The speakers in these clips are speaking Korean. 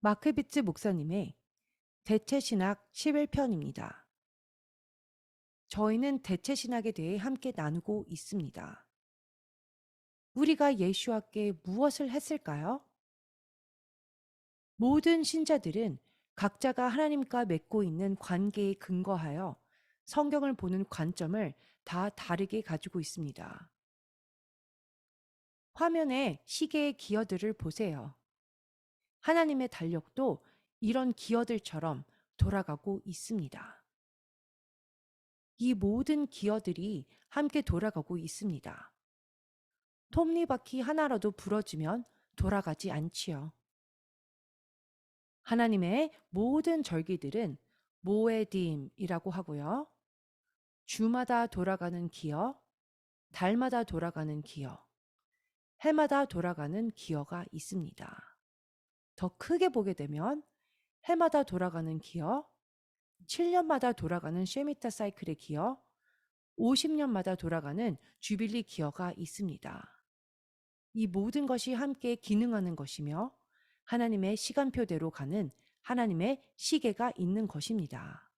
마크비츠 목사님의 대체신학 11편입니다. 저희는 대체신학에 대해 함께 나누고 있습니다. 우리가 예수와께 무엇을 했을까요? 모든 신자들은 각자가 하나님과 맺고 있는 관계에 근거하여 성경을 보는 관점을 다 다르게 가지고 있습니다. 화면에 시계의 기어들을 보세요. 하나님의 달력도 이런 기어들처럼 돌아가고 있습니다. 이 모든 기어들이 함께 돌아가고 있습니다. 톱니바퀴 하나라도 부러지면 돌아가지 않지요. 하나님의 모든 절기들은 모에딤이라고 하고요. 주마다 돌아가는 기어, 달마다 돌아가는 기어, 해마다 돌아가는 기어가 있습니다. 더 크게 보게 되면 해마다 돌아가는 기어, 7년마다 돌아가는 쉐미타 사이클의 기어, 50년마다 돌아가는 주빌리 기어가 있습니다. 이 모든 것이 함께 기능하는 것이며 하나님의 시간표대로 가는 하나님의 시계가 있는 것입니다.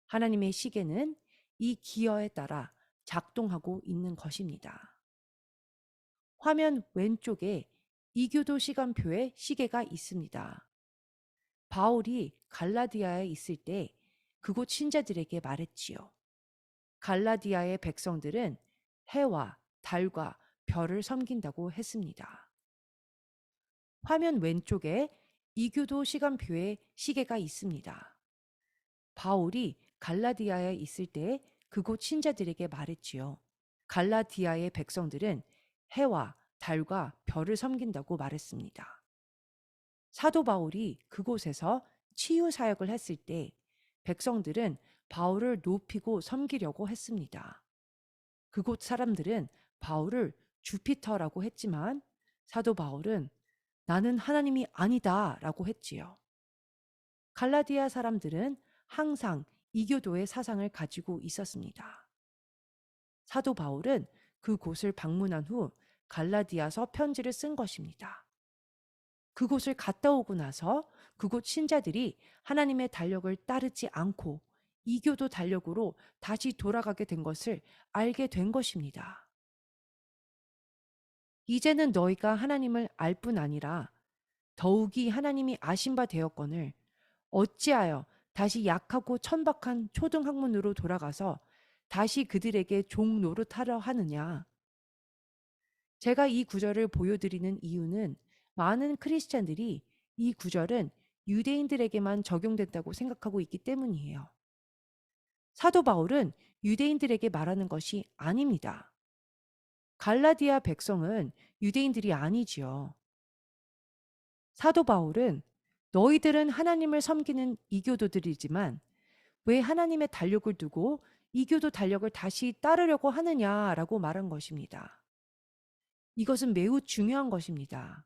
하나님의 시계는 이 기어에 따라 작동하고 있는 것입니다. 화면 왼쪽에 이교도 시간표의 시계가 있습니다. 바울이 갈라디아에 있을 때 그곳 신자들에게 말했지요. 갈라디아의 백성들은 해와 달과 별을 섬긴다고 했습니다. 화면 왼쪽에 이교도 시간표의 시계가 있습니다. 바울이 갈라디아에 있을 때 그곳 신자들에게 말했지요. 갈라디아의 백성들은 해와 달과 별을 섬긴다고 말했습니다. 사도 바울이 그곳에서 치유 사역을 했을 때 백성들은 바울을 높이고 섬기려고 했습니다. 그곳 사람들은 바울을 주피터라고 했지만 사도 바울은 나는 하나님이 아니다 라고 했지요. 갈라디아 사람들은 항상 이교도의 사상을 가지고 있었습니다. 사도 바울은 그곳을 방문한 후 갈라디아서 편지를 쓴 것입니다. 그곳을 갔다 오고 나서 그곳 신자들이 하나님의 달력을 따르지 않고 이교도 달력으로 다시 돌아가게 된 것을 알게 된 것입니다. 이제는 너희가 하나님을 알 뿐 아니라 더욱이 하나님이 아신 바 되었거늘 어찌하여 다시 약하고 천박한 초등학문으로 돌아가서 다시 그들에게 종 노릇하려 하느냐. 제가 이 구절을 보여드리는 이유는 많은 크리스찬들이 이 구절은 유대인들에게만 적용된다고 생각하고 있기 때문이에요. 사도 바울은 유대인들에게 말하는 것이 아닙니다. 갈라디아 백성은 유대인들이 아니지요. 사도 바울은 너희들은 하나님을 섬기는 이교도들이지만 왜 하나님의 달력을 두고 이교도 달력을 다시 따르려고 하느냐라고 말한 것입니다. 이것은 매우 중요한 것입니다.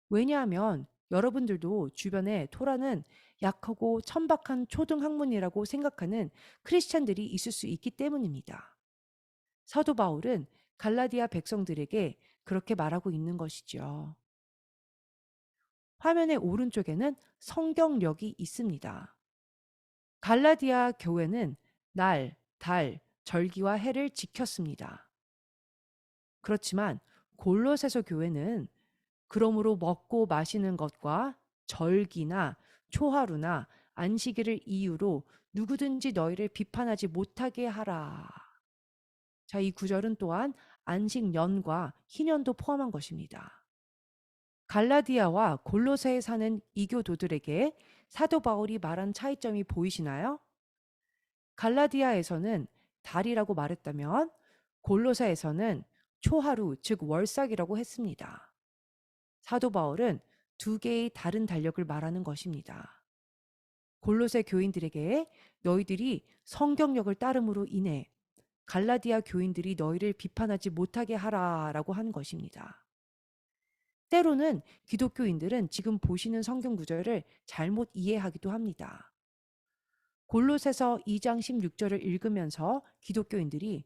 왜냐하면 여러분들도 주변에 토라는 약하고 천박한 초등학문이라고 생각하는 크리스찬들이 있을 수 있기 때문입니다. 사도 바울은 갈라디아 백성들에게 그렇게 말하고 있는 것이죠. 화면의 오른쪽에는 성경력이 있습니다. 갈라디아 교회는 날, 달, 절기와 해를 지켰습니다. 그렇지만 골로새서 교회는 그러므로 먹고 마시는 것과 절기나 초하루나 안식일을 이유로 누구든지 너희를 비판하지 못하게 하라. 자, 이 구절은 또한 안식년과 희년도 포함한 것입니다. 갈라디아와 골로새에 사는 이교도들에게 사도 바울이 말한 차이점이 보이시나요? 갈라디아에서는 달이라고 말했다면 골로새에서는 초하루, 즉 월삭이라고 했습니다. 사도 바울은 두 개의 다른 달력을 말하는 것입니다. 골로새 교인들에게 너희들이 성경력을 따름으로 인해 갈라디아 교인들이 너희를 비판하지 못하게 하라라고 한 것입니다. 때로는 기독교인들은 지금 보시는 성경 구절을 잘못 이해하기도 합니다. 골로새서 2장 16절을 읽으면서 기독교인들이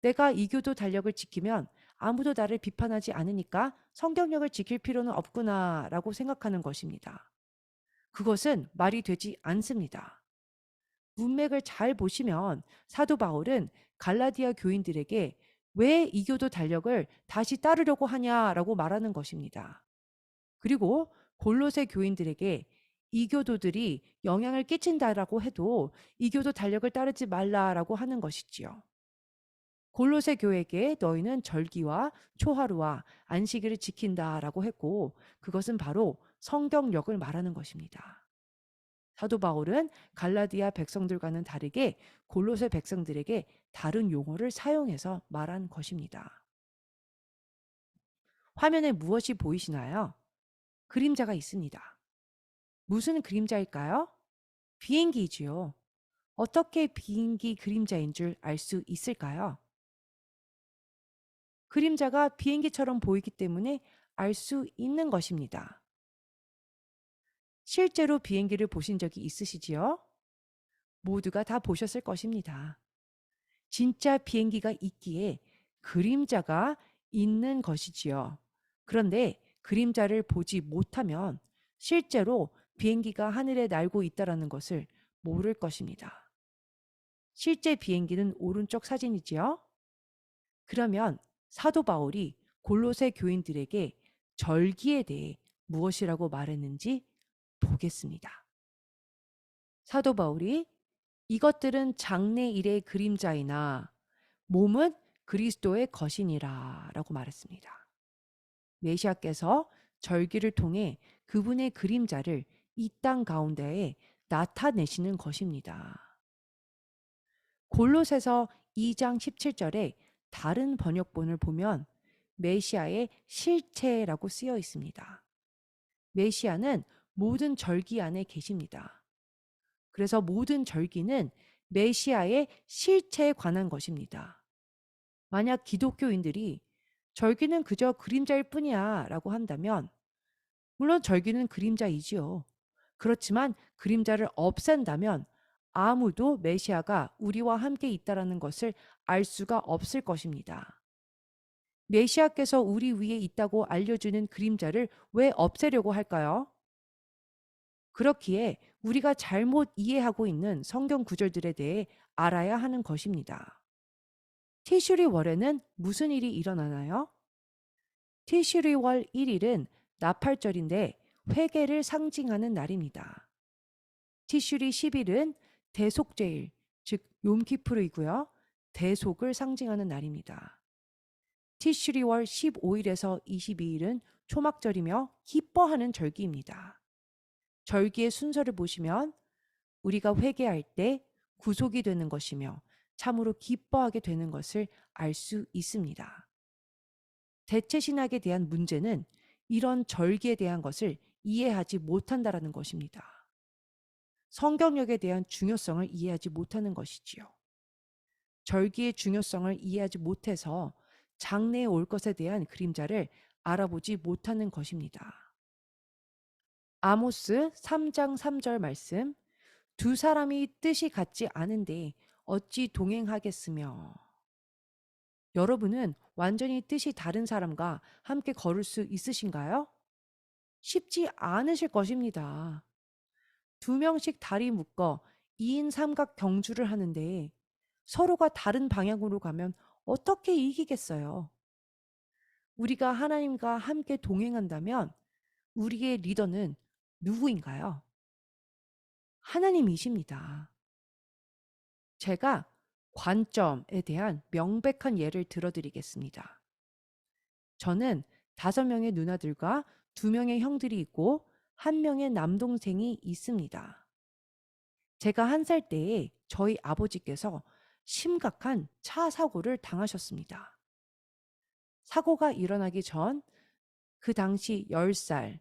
내가 이교도 달력을 지키면 아무도 나를 비판하지 않으니까 성경력을 지킬 필요는 없구나 라고 생각하는 것입니다. 그것은 말이 되지 않습니다. 문맥을 잘 보시면 사도 바울은 갈라디아 교인들에게 왜 이교도 달력을 다시 따르려고 하냐라고 말하는 것입니다. 그리고 골로새 교인들에게 이교도들이 영향을 끼친다라고 해도 이교도 달력을 따르지 말라라고 하는 것이지요. 골로새 교회에게 너희는 절기와 초하루와 안식일을 지킨다라고 했고 그것은 바로 성경력을 말하는 것입니다. 사도 바울은 갈라디아 백성들과는 다르게 골로새 백성들에게 다른 용어를 사용해서 말한 것입니다. 화면에 무엇이 보이시나요? 그림자가 있습니다. 무슨 그림자일까요? 비행기이지요. 어떻게 비행기 그림자인 줄 알 수 있을까요? 그림자가 비행기처럼 보이기 때문에 알 수 있는 것입니다. 실제로 비행기를 보신 적이 있으시지요? 모두가 다 보셨을 것입니다. 진짜 비행기가 있기에 그림자가 있는 것이지요. 그런데 그림자를 보지 못하면 실제로 비행기가 하늘에 날고 있다라는 것을 모를 것입니다. 실제 비행기는 오른쪽 사진이지요. 그러면 사도 바울이 골로새 교인들에게 절기에 대해 무엇이라고 말했는지 보겠습니다. 사도 바울이 이것들은 장래일의 그림자이나 몸은 그리스도의 것이니라 라고 말했습니다. 메시아께서 절기를 통해 그분의 그림자를 이 땅 가운데에 나타내시는 것입니다. 골로새서 2장 17절에 다른 번역본을 보면 메시아의 실체라고 쓰여 있습니다. 메시아는 모든 절기 안에 계십니다. 그래서 모든 절기는 메시아의 실체에 관한 것입니다. 만약 기독교인들이 절기는 그저 그림자일 뿐이야 라고 한다면 물론 절기는 그림자이지요. 그렇지만 그림자를 없앤다면 아무도 메시아가 우리와 함께 있다라는 것을 알 수가 없을 것입니다. 메시아께서 우리 위에 있다고 알려주는 그림자를 왜 없애려고 할까요? 그렇기에 우리가 잘못 이해하고 있는 성경 구절들에 대해 알아야 하는 것입니다. 티슈리 월에는 무슨 일이 일어나나요? 티슈리 월 1일은 나팔절인데 회개를 상징하는 날입니다. 티슈리 10일은 대속죄일, 즉 욤키프르이고요. 대속을 상징하는 날입니다. 티슈리 월 15일에서 22일은 초막절이며 기뻐하는 절기입니다. 절기의 순서를 보시면 우리가 회개할 때 구속이 되는 것이며 참으로 기뻐하게 되는 것을 알 수 있습니다. 대체 신학에 대한 문제는 이런 절기에 대한 것을 이해하지 못한다라는 것입니다. 성경력에 대한 중요성을 이해하지 못하는 것이지요. 절기의 중요성을 이해하지 못해서 장래에 올 것에 대한 그림자를 알아보지 못하는 것입니다. 아모스 3장 3절 말씀, 두 사람이 뜻이 같지 않은데 어찌 동행하겠으며. 여러분은 완전히 뜻이 다른 사람과 함께 걸을 수 있으신가요? 쉽지 않으실 것입니다. 두 명씩 다리 묶어 2인 삼각 경주를 하는데 서로가 다른 방향으로 가면 어떻게 이기겠어요? 우리가 하나님과 함께 동행한다면 우리의 리더는 누구인가요? 하나님이십니다. 제가 관점에 대한 명백한 예를 들어드리겠습니다. 저는 5명의 누나들과 2명의 형들이 있고 1명의 남동생이 있습니다. 제가 1살 때에 저희 아버지께서 심각한 차 사고를 당하셨습니다. 사고가 일어나기 전 그 당시 10살,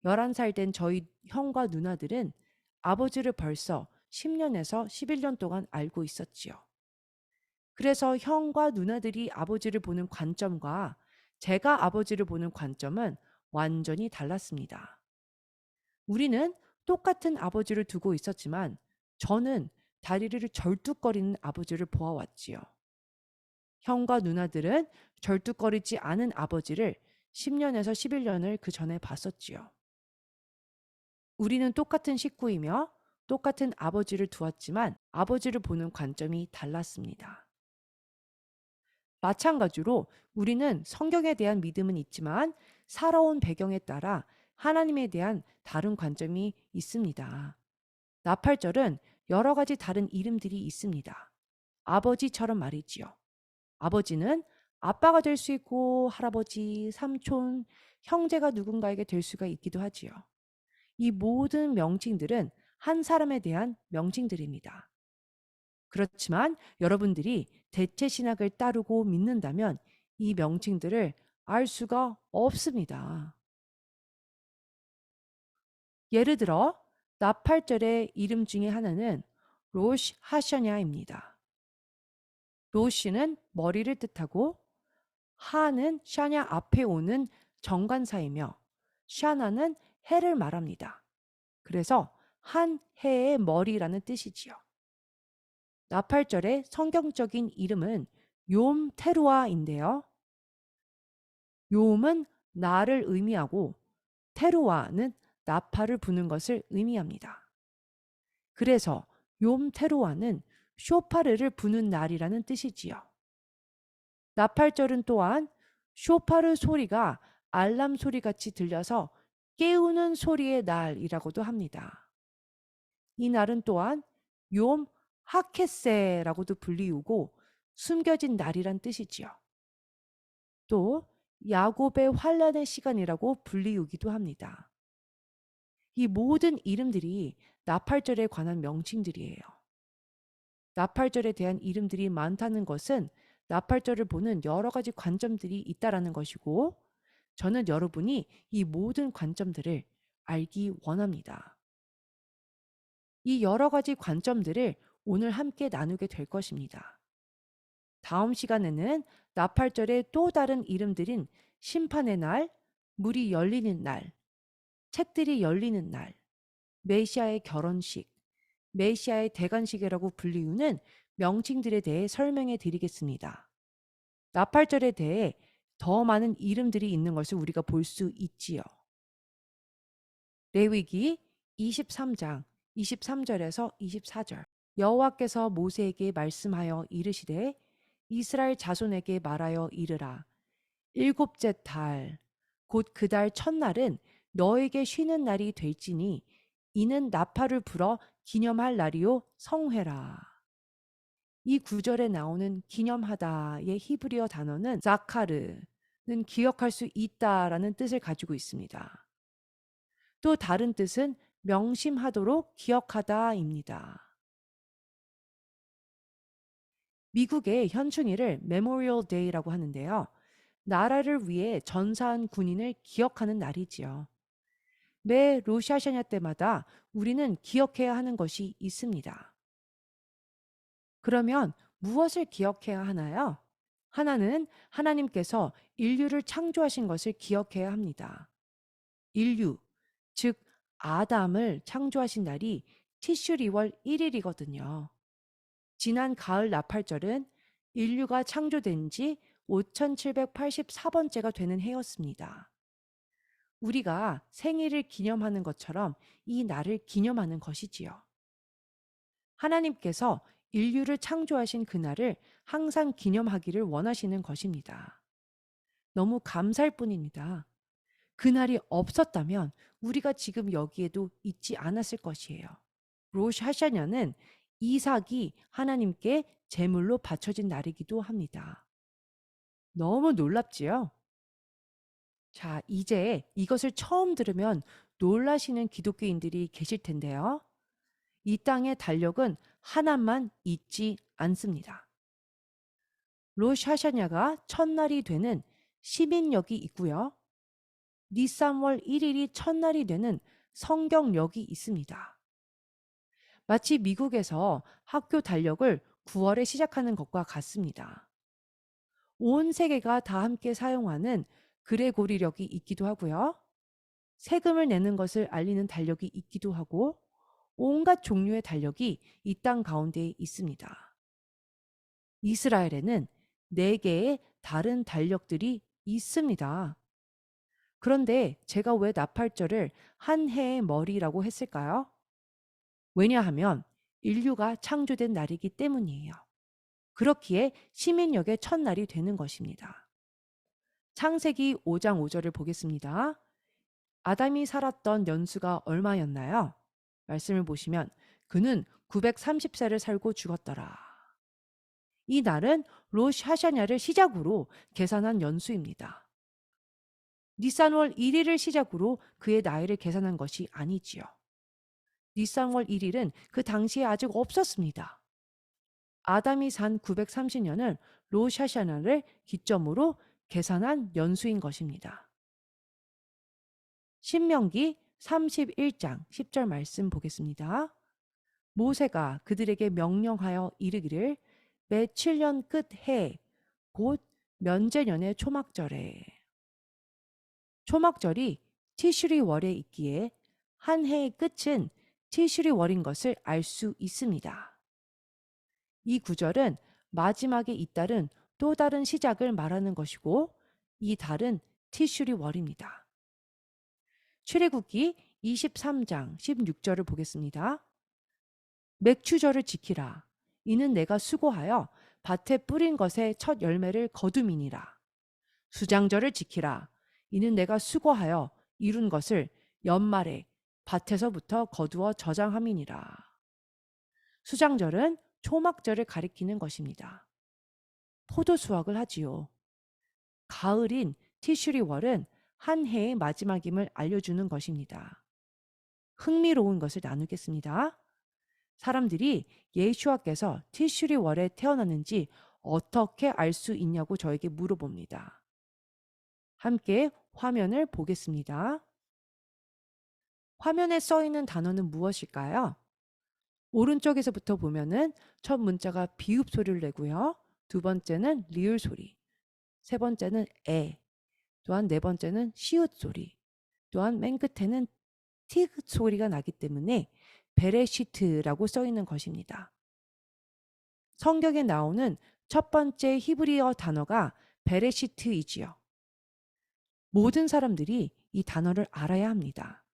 11살 된 저희 형과 누나들은 아버지를 벌써 10년에서 11년 동안 알고 있었지요. 그래서 형과 누나들이 아버지를 보는 관점과 제가 아버지를 보는 관점은 완전히 달랐습니다. 우리는 똑같은 아버지를 두고 있었지만 저는 다리를 절뚝거리는 아버지를 보아왔지요. 형과 누나들은 절뚝거리지 않은 아버지를 10년에서 11년을 그 전에 봤었지요. 우리는 똑같은 식구이며 똑같은 아버지를 두었지만 아버지를 보는 관점이 달랐습니다. 마찬가지로 우리는 성경에 대한 믿음은 있지만 살아온 배경에 따라 하나님에 대한 다른 관점이 있습니다. 나팔절은 여러 가지 다른 이름들이 있습니다. 아버지처럼 말이지요. 아버지는 아빠가 될 수 있고 할아버지, 삼촌, 형제가 누군가에게 될 수가 있기도 하지요. 이 모든 명칭들은 한 사람에 대한 명칭들입니다. 그렇지만 여러분들이 대체 신학을 따르고 믿는다면 이 명칭들을 알 수가 없습니다. 예를 들어 나팔절의 이름 중에 하나는 로시 하샤냐입니다. 로시는 머리를 뜻하고 하는 샤냐 앞에 오는 정관사이며 샤나는 해를 말합니다. 그래서 한 해의 머리라는 뜻이지요. 나팔절의 성경적인 이름은 욤 테루아인데요. 욤은 나를 의미하고 테루아는 나팔을 부는 것을 의미합니다. 그래서 욤 테루아는 쇼파르를 부는 날이라는 뜻이지요. 나팔절은 또한 쇼파르 소리가 알람 소리같이 들려서 깨우는 소리의 날이라고도 합니다. 이 날은 또한 욤 하케세라고도 불리우고 숨겨진 날이란 뜻이지요. 또 야곱의 환란의 시간이라고 불리우기도 합니다. 이 모든 이름들이 나팔절에 관한 명칭들이에요. 나팔절에 대한 이름들이 많다는 것은 나팔절을 보는 여러 가지 관점들이 있다라는 것이고, 저는 여러분이 이 모든 관점들을 알기 원합니다. 이 여러 가지 관점들을 오늘 함께 나누게 될 것입니다. 다음 시간에는 나팔절의 또 다른 이름들인 심판의 날, 물이 열리는 날, 책들이 열리는 날, 메시아의 결혼식, 메시아의 대관식이라고 불리우는 명칭들에 대해 설명해 드리겠습니다. 나팔절에 대해 더 많은 이름들이 있는 것을 우리가 볼 수 있지요. 레위기 23장 23절에서 24절. 여호와께서 모세에게 말씀하여 이르시되 이스라엘 자손에게 말하여 이르라. 일곱째 달, 곧 그 달 첫날은 너에게 쉬는 날이 될지니 이는 나팔을 불어 기념할 날이요 성회라. 이 구절에 나오는 기념하다의 히브리어 단어는 자카르는 기억할 수 있다라는 뜻을 가지고 있습니다. 또 다른 뜻은 명심하도록 기억하다입니다. 미국의 현충일을 메모리얼 데이라고 하는데요. 나라를 위해 전사한 군인을 기억하는 날이지요. 매 로샤샤냐 때마다 우리는 기억해야 하는 것이 있습니다. 그러면 무엇을 기억해야 하나요? 하나는 하나님께서 인류를 창조하신 것을 기억해야 합니다. 인류, 즉 아담을 창조하신 날이 티슈리월 1일이거든요. 지난 가을 나팔절은 인류가 창조된 지 5784번째가 되는 해였습니다. 우리가 생일을 기념하는 것처럼 이 날을 기념하는 것이지요. 하나님께서 인류를 창조하신 그날을 항상 기념하기를 원하시는 것입니다. 너무 감사할 뿐입니다. 그날이 없었다면 우리가 지금 여기에도 있지 않았을 것이에요. 로시 하샤냐는 이삭이 하나님께 제물로 바쳐진 날이기도 합니다. 너무 놀랍지요? 자, 이제 이것을 처음 들으면 놀라시는 기독교인들이 계실 텐데요. 이 땅의 달력은 하나만 있지 않습니다. 로시 하샤냐가 첫날이 되는 시민역이 있고요. 니산월 1일이 첫날이 되는 성경역이 있습니다. 마치 미국에서 학교 달력을 9월에 시작하는 것과 같습니다. 온 세계가 다 함께 사용하는 그레고리력이 있기도 하고요. 세금을 내는 것을 알리는 달력이 있기도 하고 온갖 종류의 달력이 이 땅 가운데 있습니다. 이스라엘에는 4개의 다른 달력들이 있습니다. 그런데 제가 왜 나팔절을 한 해의 머리라고 했을까요? 왜냐하면 인류가 창조된 날이기 때문이에요. 그렇기에 시민역의 첫날이 되는 것입니다. 창세기 5장 5절을 보겠습니다. 아담이 살았던 연수가 얼마였나요? 말씀을 보시면 그는 930세를 살고 죽었더라. 이 날은 로시 하샤냐를 시작으로 계산한 연수입니다. 니산월 1일을 시작으로 그의 나이를 계산한 것이 아니지요. 니산월 1일은 그 당시에 아직 없었습니다. 아담이 산 930년을 로시 하샤냐를 기점으로 계산한 연수인 것입니다. 신명기 31장 10절 말씀 보겠습니다. 모세가 그들에게 명령하여 이르기를 매 7년 끝 해 곧 면제년의 초막절에 초막절이 티슈리 월에 있기에 한 해의 끝은 티슈리 월인 것을 알 수 있습니다. 이 구절은 마지막에 잇따른 또 다른 시작을 말하는 것이고 이 달은 티슈리 월입니다. 출애굽기 23장 16절을 보겠습니다. 맥추절을 지키라. 이는 내가 수고하여 밭에 뿌린 것의 첫 열매를 거둠이니라. 수장절을 지키라. 이는 내가 수고하여 이룬 것을 연말에 밭에서부터 거두어 저장함이니라. 수장절은 초막절을 가리키는 것입니다. 포도 수확을 하지요. 가을인 티슈리월은 한 해의 마지막임을 알려주는 것입니다. 흥미로운 것을 나누겠습니다. 사람들이 예수와께서 티슈리월에 태어났는지 어떻게 알 수 있냐고 저에게 물어봅니다. 함께 화면을 보겠습니다. 화면에 써 있는 단어는 무엇일까요? 오른쪽에서부터 보면은 첫 문자가 비읍 소리를 내고요. 두 번째는 리을 소리, 세 번째는 에, 또한 네 번째는 시읒 소리, 또한 맨 끝에는 티귿 소리가 나기 때문에 베레시트라고 써 있는 것입니다. 성경에 나오는 첫 번째 히브리어 단어가 베레시트이지요. 모든 사람들이 이 단어를 알아야 합니다.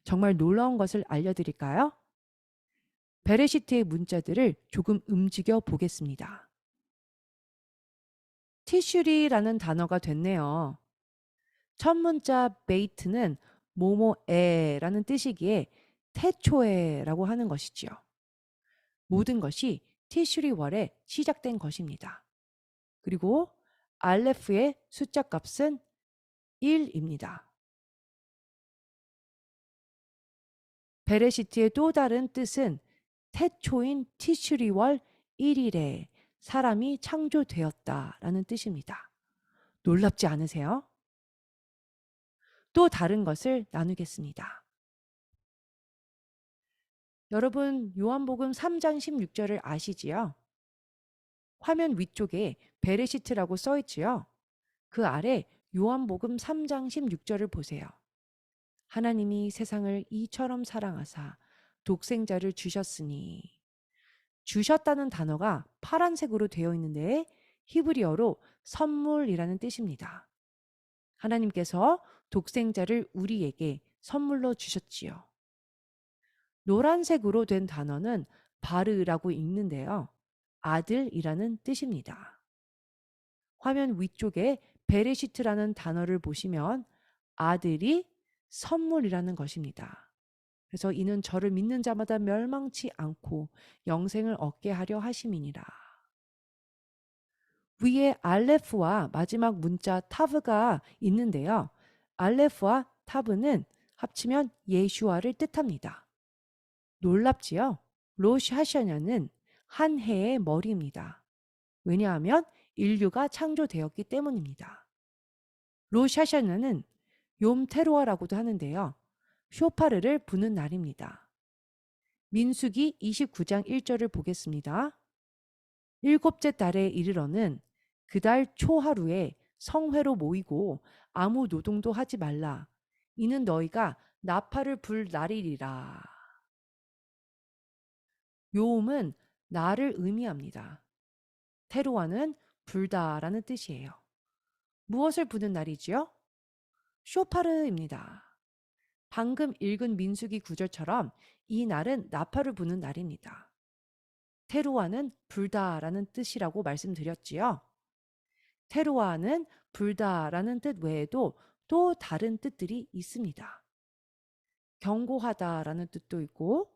정말 놀라운 것을 알려드릴까요? 베레시트의 문자들을 조금 움직여 보겠습니다. 티슈리라는 단어가 됐네요. 첫 문자 베이트는 뭐뭐에라는 뜻이기에 태초에라고 하는 것이지요. 모든 것이 티슈리월에 시작된 것입니다. 그리고 알레프의 숫자 값은 1입니다. 베레시트의 또 다른 뜻은 태초인 티슈리월 1일에 사람이 창조되었다라는 뜻입니다. 놀랍지 않으세요? 또 다른 것을 나누겠습니다. 여러분, 요한복음 3장 16절을 아시지요? 화면 위쪽에 베레시트라고 써 있지요? 그 아래 요한복음 3장 16절을 보세요. 하나님이 세상을 이처럼 사랑하사 독생자를 주셨으니 주셨다는 단어가 파란색으로 되어 있는데 히브리어로 선물이라는 뜻입니다. 하나님께서 독생자를 우리에게 선물로 주셨지요. 노란색으로 된 단어는 바르라고 읽는데요. 아들이라는 뜻입니다. 화면 위쪽에 베레시트라는 단어를 보시면 아들이 선물이라는 것입니다. 그래서 이는 저를 믿는 자마다 멸망치 않고 영생을 얻게 하려 하심이니라. 위에 알레프와 마지막 문자 타브가 있는데요. 알레프와 타브는 합치면 예슈아를 뜻합니다. 놀랍지요? 로시 하샤냐는 한 해의 머리입니다. 왜냐하면 인류가 창조되었기 때문입니다. 로시 하샤냐는 욤 테루아라고도 하는데요. 쇼파르를 부는 날입니다. 민수기 29장 1절을 보겠습니다. 일곱째 달에 이르러는 그 달 초하루에 성회로 모이고 아무 노동도 하지 말라. 이는 너희가 나팔을 불 날이리라. 요음은 나를 의미합니다. 테루아는 불다라는 뜻이에요. 무엇을 부는 날이지요? 쇼파르입니다. 방금 읽은 민수기 구절처럼 이 날은 나팔을 부는 날입니다. 테루아는 불다라는 뜻이라고 말씀드렸지요. 테루아는 불다라는 뜻 외에도 또 다른 뜻들이 있습니다. 경고하다라는 뜻도 있고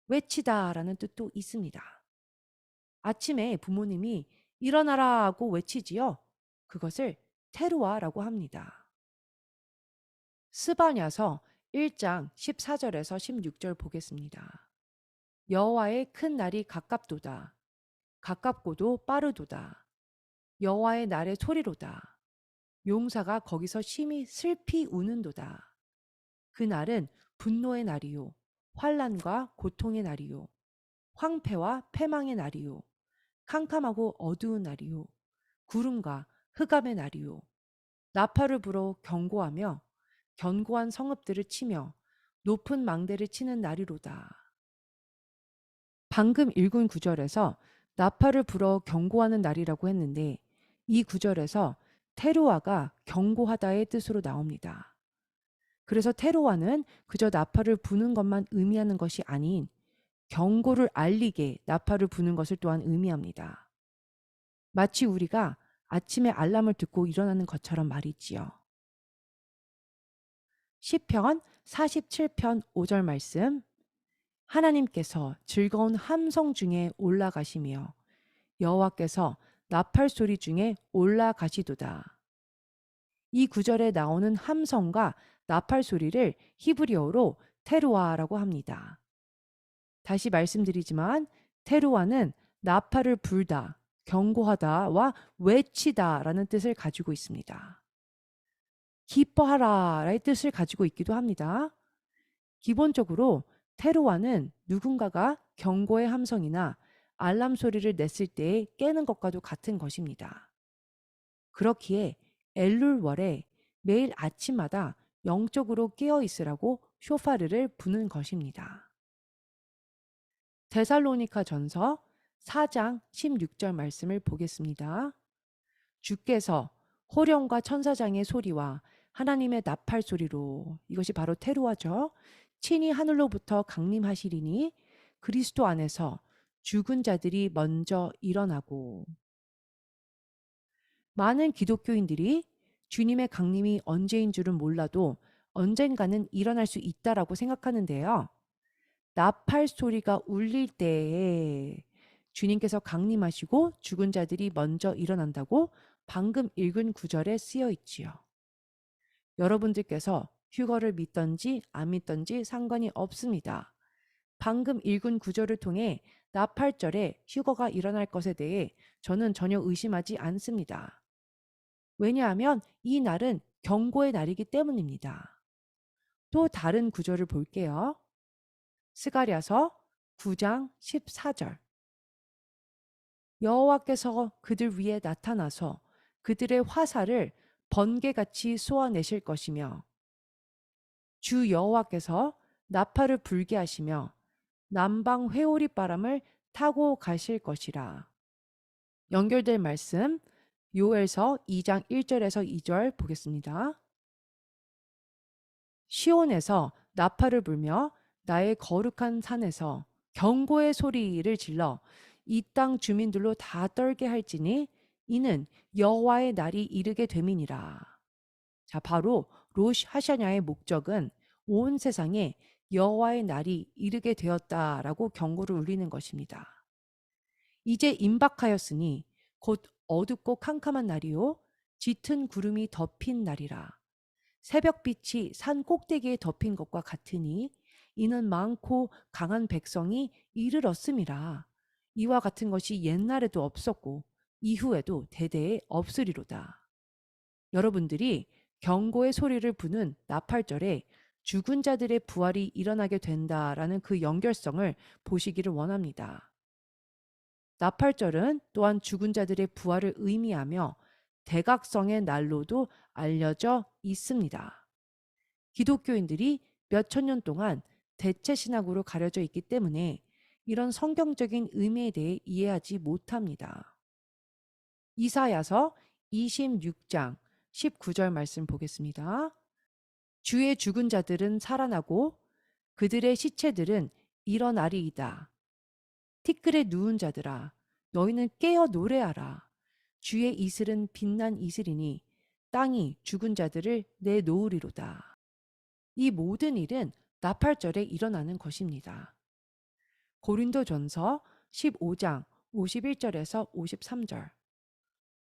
외치다라는 뜻도 있습니다. 아침에 부모님이 일어나라고 외치지요. 그것을 테루아라고 합니다. 스바냐서 1장 14절에서 16절 보겠습니다. 여호와의 큰 날이 가깝도다. 가깝고도 빠르도다. 여호와의 날의 소리로다. 용사가 거기서 심히 슬피 우는도다. 그 날은 분노의 날이요. 환난과 고통의 날이요. 황폐와 패망의 날이요. 캄캄하고 어두운 날이요. 구름과 흑암의 날이요. 나팔을 불어 경고하며 견고한 성읍들을 치며 높은 망대를 치는 날이로다. 방금 읽은 구절에서 나팔을 불어 경고하는 날이라고 했는데 이 구절에서 테루아가 경고하다의 뜻으로 나옵니다. 그래서 테루아는 그저 나팔을 부는 것만 의미하는 것이 아닌 경고를 알리게 나팔을 부는 것을 또한 의미합니다. 마치 우리가 아침에 알람을 듣고 일어나는 것처럼 말이지요. 시편 47편 5절 말씀. 하나님께서 즐거운 함성 중에 올라가시며 여호와께서 나팔 소리 중에 올라가시도다. 이 구절에 나오는 함성과 나팔 소리를 히브리어로 테루아라고 합니다. 다시 말씀드리지만 테루아는 나팔을 불다, 경고하다와 외치다라는 뜻을 가지고 있습니다. 기뻐하라의 뜻을 가지고 있기도 합니다. 기본적으로 테루아는 누군가가 경고의 함성이나 알람 소리를 냈을 때 깨는 것과도 같은 것입니다. 그렇기에 엘룰월에 매일 아침마다 영적으로 깨어 있으라고 쇼파르를 부는 것입니다. 데살로니가 전서 4장 16절 말씀을 보겠습니다. 주께서 호령과 천사장의 소리와 하나님의 나팔 소리로, 이것이 바로 테루아죠. 친히 하늘로부터 강림하시리니 그리스도 안에서 죽은 자들이 먼저 일어나고. 많은 기독교인들이 주님의 강림이 언제인 줄은 몰라도 언젠가는 일어날 수 있다라고 생각하는데요. 나팔 소리가 울릴 때에 주님께서 강림하시고 죽은 자들이 먼저 일어난다고 방금 읽은 구절에 쓰여 있지요. 여러분들께서 휴거를 믿던지 안 믿던지 상관이 없습니다. 방금 읽은 구절을 통해 나팔절에 휴거가 일어날 것에 대해 저는 전혀 의심하지 않습니다. 왜냐하면 이 날은 경고의 날이기 때문입니다. 또 다른 구절을 볼게요. 스가랴서 9장 14절. 여호와께서 그들 위에 나타나서 그들의 화살을 번개같이 쏘아내실 것이며 주 여호와께서 나팔을 불게 하시며 남방 회오리 바람을 타고 가실 것이라. 연결될 말씀 요엘서 2장 1절에서 2절 보겠습니다. 시온에서 나팔을 불며 나의 거룩한 산에서 경고의 소리를 질러 이 땅 주민들로 다 떨게 할지니 이는 여호와의 날이 이르게 됨이니라. 자, 바로 로시 하샤냐의 목적은 온 세상에 여호와의 날이 이르게 되었다라고 경고를 울리는 것입니다. 이제 임박하였으니 곧 어둡고 캄캄한 날이요 짙은 구름이 덮인 날이라. 새벽빛이 산 꼭대기에 덮인 것과 같으니 이는 많고 강한 백성이 이르렀음이라. 이와 같은 것이 옛날에도 없었고 이후에도 대대에 없으리로다. 여러분들이 경고의 소리를 부는 나팔절에 죽은 자들의 부활이 일어나게 된다라는 그 연결성을 보시기를 원합니다. 나팔절은 또한 죽은 자들의 부활을 의미하며 대각성의 날로도 알려져 있습니다. 기독교인들이 몇천 년 동안 대체 신학으로 가려져 있기 때문에 이런 성경적인 의미에 대해 이해하지 못합니다. 이사야서 26장 19절 말씀 보겠습니다. 주의 죽은 자들은 살아나고 그들의 시체들은 일어나리이다. 티끌에 누운 자들아, 너희는 깨어 노래하라. 주의 이슬은 빛난 이슬이니 땅이 죽은 자들을 내놓으리로다. 이 모든 일은 나팔절에 일어나는 것입니다. 고린도전서 15장 51절에서 53절.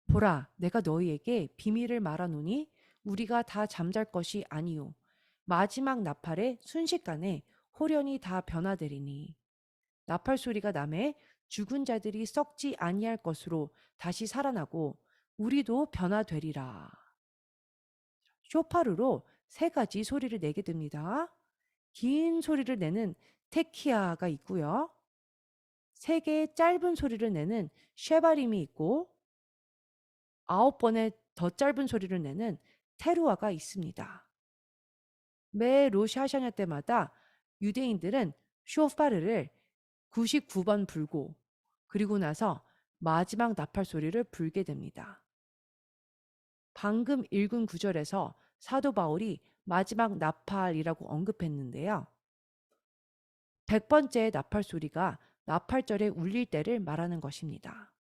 보라, 내가 너희에게 비밀을 말하노니 우리가 다 잠잘 것이 아니요 마지막 나팔에 순식간에 홀연히 다 변화되리니 나팔 소리가 나매 죽은 자들이 썩지 아니할 것으로 다시 살아나고 우리도 변화되리라. 쇼파르로 세 가지 소리를 내게 됩니다. 긴 소리를 내는 테키아가 있고요. 세 개의 짧은 소리를 내는 쉐바림이 있고 9번의 더 짧은 소리를 내는 테루아가 있습니다. 매 로시 하샤냐 때마다 유대인들은 쇼파르를 99번 불고 그리고 나서 마지막 나팔 소리를 불게 됩니다. 방금 읽은 구절에서 사도 바울이 마지막 나팔이라고 언급했는데요. 100번째 나팔 소리가 나팔절에 울릴 때를 말하는 것입니다.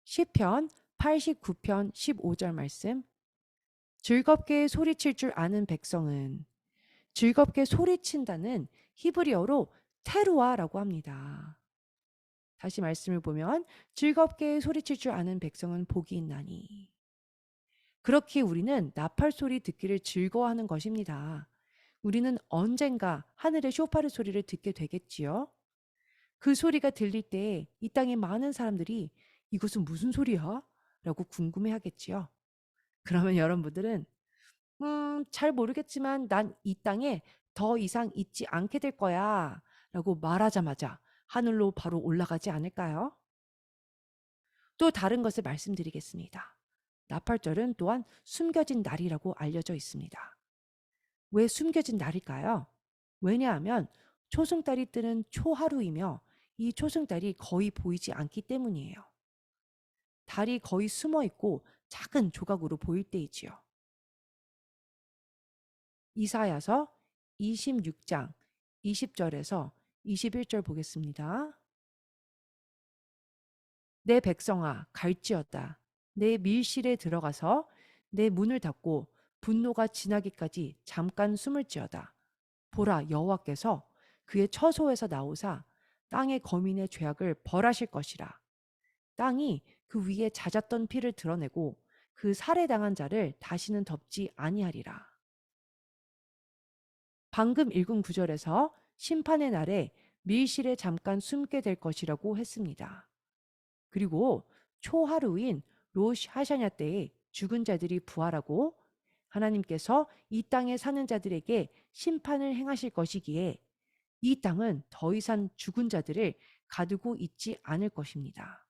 시편 89편 15절 말씀. 즐겁게 소리칠 줄 아는 백성은 즐겁게 소리친다는 히브리어로 테루아라고 합니다. 다시 말씀을 보면 즐겁게 소리칠 줄 아는 백성은 복이 있나니. 그렇게 우리는 나팔 소리 듣기를 즐거워하는 것입니다. 우리는 언젠가 하늘의 쇼파르 소리를 듣게 되겠지요. 그 소리가 들릴 때 이 땅의 많은 사람들이 이것은 무슨 소리야? 라고 궁금해 하겠지요. 그러면 여러분들은 잘 모르겠지만 난 이 땅에 더 이상 있지 않게 될 거야. 라고 말하자마자 하늘로 바로 올라가지 않을까요? 또 다른 것을 말씀드리겠습니다. 나팔절은 또한 숨겨진 날이라고 알려져 있습니다. 왜 숨겨진 날일까요? 왜냐하면 초승달이 뜨는 초하루이며 이 초승달이 거의 보이지 않기 때문이에요. 달이 거의 숨어 있고 작은 조각으로 보일 때이지요. 이사야서 26장 20절에서 21절 보겠습니다. 내 백성아 갈지어다. 내 밀실에 들어가서 내 문을 닫고 분노가 지나기까지 잠깐 숨을지어다. 보라 여호와께서 그의 처소에서 나오사 땅의 거민의 죄악을 벌하실 것이라. 땅이 그 위에 잦았던 피를 드러내고 그 살해당한 자를 다시는 덮지 아니하리라. 방금 읽은 구절에서 심판의 날에 밀실에 잠깐 숨게 될 것이라고 했습니다. 그리고 초하루인 로시 하샤냐 때에 죽은 자들이 부활하고 하나님께서 이 땅에 사는 자들에게 심판을 행하실 것이기에 이 땅은 더 이상 죽은 자들을 가두고 있지 않을 것입니다.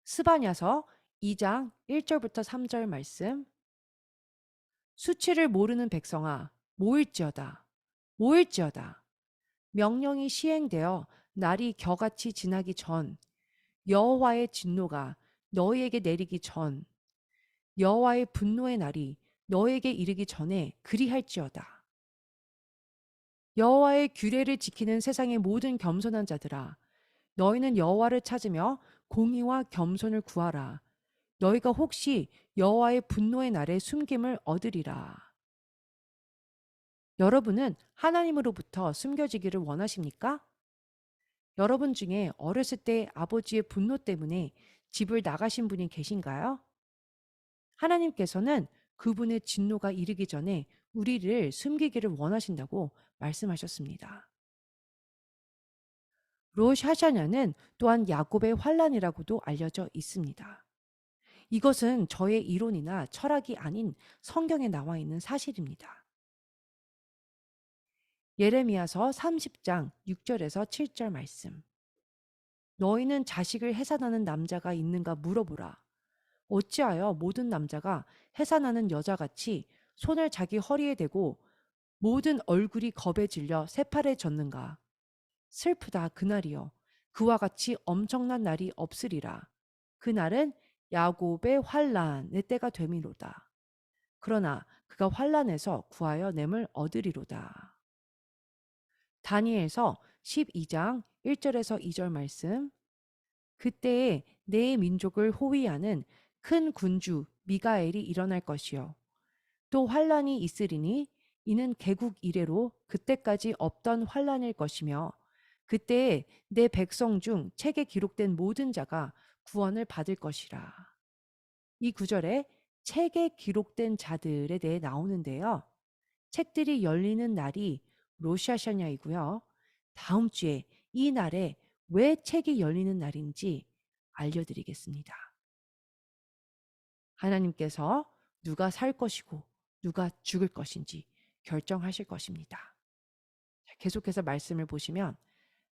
스바냐서 2장 1절부터 3절 말씀. 수치를 모르는 백성아 모일지어다. 모일지어다. 명령이 시행되어 날이 겨같이 지나기 전 여호와의 진노가 너희에게 내리기 전 여호와의 분노의 날이 너에게 이르기 전에 그리할지어다. 여호와의 규례를 지키는 세상의 모든 겸손한 자들아 너희는 여호와를 찾으며 공의와 겸손을 구하라. 너희가 혹시 여호와의 분노의 날에 숨김을 얻으리라. 여러분은 하나님으로부터 숨겨지기를 원하십니까? 여러분 중에 어렸을 때 아버지의 분노 때문에 집을 나가신 분이 계신가요? 하나님께서는 그분의 진노가 이르기 전에 우리를 숨기기를 원하신다고 말씀하셨습니다. 로시 하샤냐는 또한 야곱의 환란이라고도 알려져 있습니다. 이것은 저의 이론이나 철학이 아닌 성경에 나와 있는 사실입니다. 예레미야서 30장 6절에서 7절 말씀. 너희는 자식을 해산하는 남자가 있는가 물어보라. 어찌하여 모든 남자가 해산하는 여자같이 손을 자기 허리에 대고 모든 얼굴이 겁에 질려 새파래 졌는가. 슬프다 그날이여. 그와 같이 엄청난 날이 없으리라. 그날은 야곱의 환란의 때가 되미로다. 그러나 그가 환란에서 구하여 냄을 얻으리로다. 다니엘서 12장 1절에서 2절 말씀. 그때에 내 민족을 호위하는 큰 군주 미가엘이 일어날 것이요 또 환란이 있으리니 이는 개국 이래로 그때까지 없던 환란일 것이며 그때에 내 백성 중 책에 기록된 모든 자가 구원을 받을 것이라. 이 구절에 책에 기록된 자들에 대해 나오는데요. 책들이 열리는 날이 로샤샤냐이고요. 다음 주에 이 날에 왜 책이 열리는 날인지 알려드리겠습니다. 하나님께서 누가 살 것이고 누가 죽을 것인지 결정하실 것입니다. 계속해서 말씀을 보시면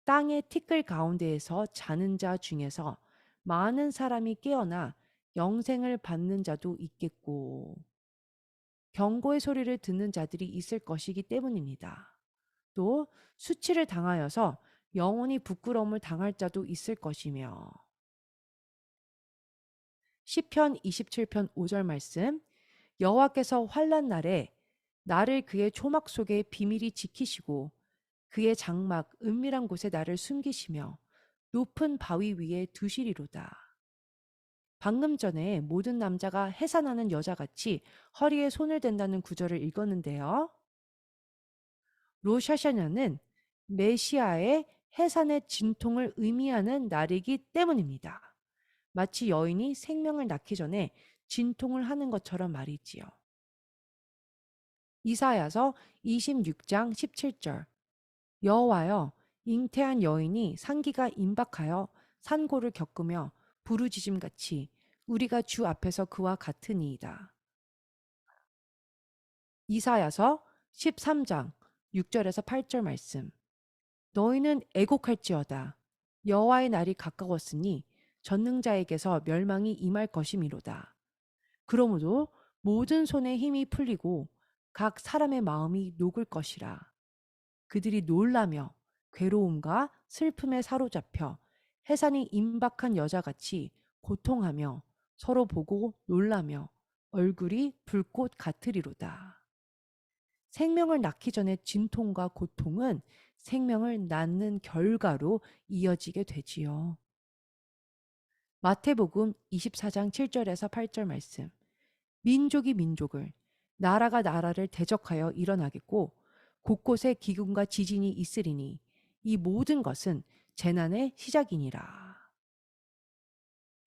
땅의 티끌 가운데에서 자는 자 중에서 많은 사람이 깨어나 영생을 받는 자도 있겠고 경고의 소리를 듣는 자들이 있을 것이기 때문입니다. 또 수치를 당하여서 영원히 부끄러움을 당할 자도 있을 것이며 시편 27편 5절 말씀 여호와께서 환난 날에 나를 그의 초막 속에 비밀히 지키시고 그의 장막 은밀한 곳에 나를 숨기시며 높은 바위 위에 두시리로다. 방금 전에 모든 남자가 해산하는 여자같이 허리에 손을 댄다는 구절을 읽었는데요. 로샤샤냐는 메시아의 해산의 진통을 의미하는 날이기 때문입니다. 마치 여인이 생명을 낳기 전에 진통을 하는 것처럼 말이지요. 이사야서 26장 17절 여호와여 잉태한 여인이 상기가 임박하여 산고를 겪으며 부르짖음같이 우리가 주 앞에서 그와 같으니이다. 이사야서 13장 6절에서 8절 말씀 너희는 애곡할지어다 여호와의 날이 가까웠으니 전능자에게서 멸망이 임할 것이미로다. 그러므로 모든 손에 힘이 풀리고 각 사람의 마음이 녹을 것이라. 그들이 놀라며 괴로움과 슬픔에 사로잡혀 해산이 임박한 여자같이 고통하며 서로 보고 놀라며 얼굴이 불꽃 같으리로다. 생명을 낳기 전에 진통과 고통은 생명을 낳는 결과로 이어지게 되지요. 마태복음 24장 7절에서 8절 말씀. 민족이 민족을, 나라가 나라를 대적하여 일어나겠고 곳곳에 기근과 지진이 있으리니 이 모든 것은 재난의 시작이니라.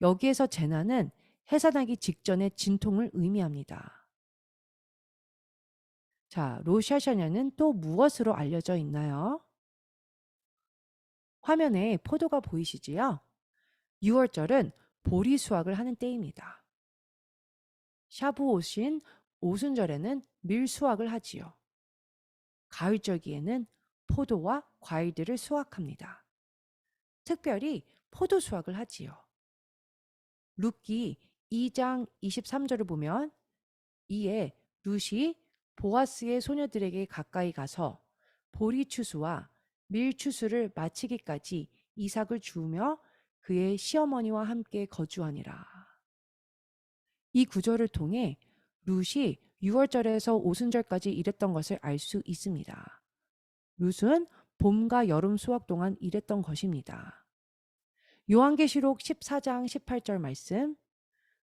여기에서 재난은 해산하기 직전의 진통을 의미합니다. 자, 로샤샤냐는 또 무엇으로 알려져 있나요? 화면에 포도가 보이시지요? 6월절은 보리 수확을 하는 때입니다. 샤브오신 오순절에는 밀 수확을 하지요. 가을절기에는 포도와 과일들을 수확합니다. 특별히 포도 수확을 하지요. 룻기 2장 23절을 보면 이에 룻이 보아스의 소녀들에게 가까이 가서 보리 추수와 밀 추수를 마치기까지 이삭을 주우며 그의 시어머니와 함께 거주하니라. 이 구절을 통해 룻이 6월절에서 오순절까지 일했던 것을 알 수 있습니다. 룻은 봄과 여름 수확 동안 일했던 것입니다. 요한계시록 14장 18절 말씀